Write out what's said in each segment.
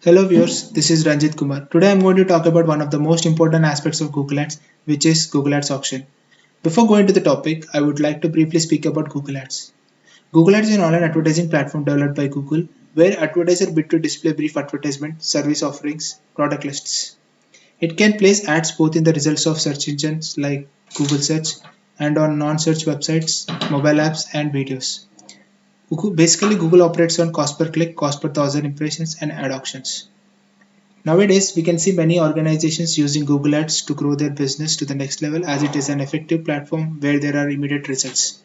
Hello viewers, this is Ranjit Kumar. Today I'm going to talk about one of the most important aspects of Google Ads, which is Google Ads auction. Before going to the topic, I would like to briefly speak about Google Ads. Google Ads is an online advertising platform developed by Google where advertisers bid to display brief advertisement, service offerings, product lists. It can place ads both in the results of search engines like Google Search and on non-search websites, mobile apps and videos. Basically, Google operates on cost per click, cost per thousand impressions and ad auctions. Nowadays, we can see many organizations using Google Ads to grow their business to the next level as it is an effective platform where there are immediate results.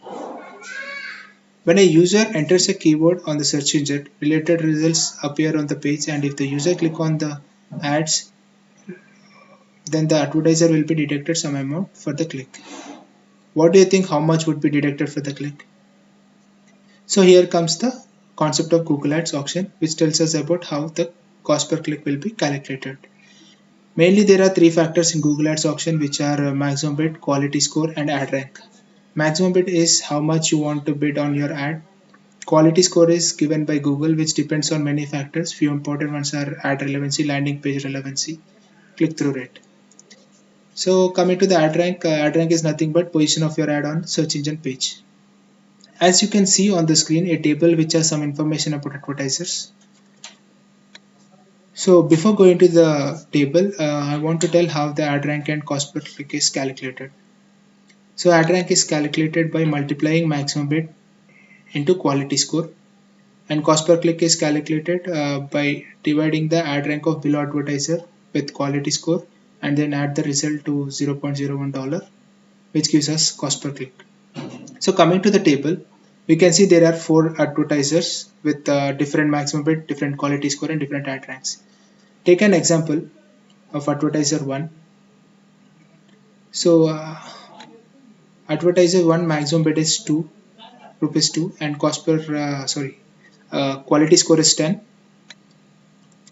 When a user enters a keyword on the search engine, related results appear on the page, and if the user click on the ads, then the advertiser will be deducted some amount for the click. What do you think how much would be deducted for the click? So here comes the concept of Google Ads auction, which tells us about how the cost per click will be calculated. Mainly there are three factors in Google Ads auction, which are maximum bid, quality score and ad rank. Maximum bid is how much you want to bid on your ad. Quality score is given by Google, which depends on many factors. Few important ones are ad relevancy, landing page relevancy, click-through rate. So coming to the ad rank is nothing but position of your ad on search engine page. As you can see on the screen, a table which has some information about advertisers. So before going to the table, I want to tell how the ad rank and cost per click is calculated. So ad rank is calculated by multiplying maximum bid into quality score, and cost per click is calculated by dividing the ad rank of below advertiser with quality score and then add the result to $0.01, which gives us cost per click. So coming to the table, we can see there are four advertisers with different maximum bid, different quality score and different ad ranks. Take an example of advertiser 1. So advertiser 1 maximum bid is 2 rupees 2 and cost per quality score is 10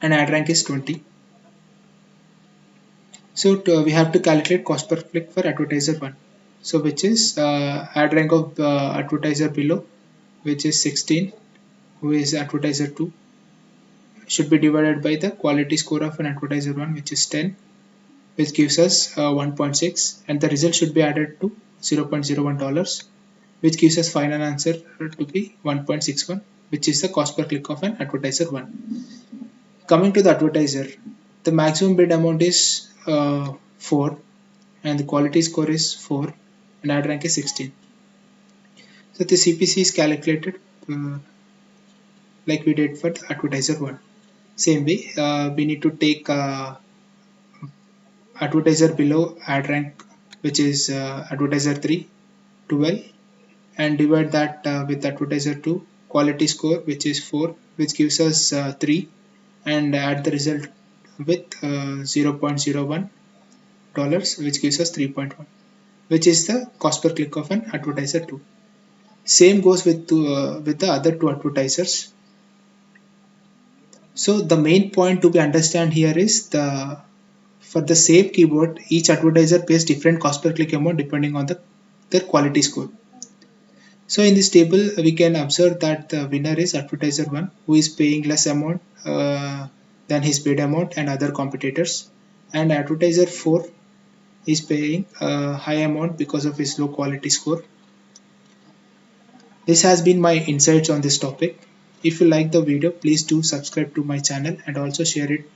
and ad rank is 20. So we have to calculate cost per click for advertiser 1. So which is ad rank of advertiser below, which is 16, who is advertiser 2, should be divided by the quality score of an advertiser 1, which is 10, which gives us 1.6, and the result should be added to $0.01, which gives us final answer to be 1.61, which is the cost per click of an advertiser 1. Coming to the advertiser, the maximum bid amount is 4 and the quality score is 4 and ad rank is 16. So the CPC is calculated like we did for the advertiser 1. Same way, we need to take advertiser below ad rank, which is advertiser 3, 12, and divide that with advertiser 2, quality score, which is 4, which gives us 3, and add the result with $0.01, which gives us 3.1, which is the cost per click of an advertiser 2. Same goes with the other two advertisers. So the main point to be understand here is for the same keyword, each advertiser pays different cost per click amount depending on their quality score. So in this table, we can observe that the winner is advertiser 1, who is paying less amount than his paid amount and other competitors, and advertiser 4 is paying a high amount because of his low quality score. This has been my insights on this topic. If you like the video, please do subscribe to my channel and also share it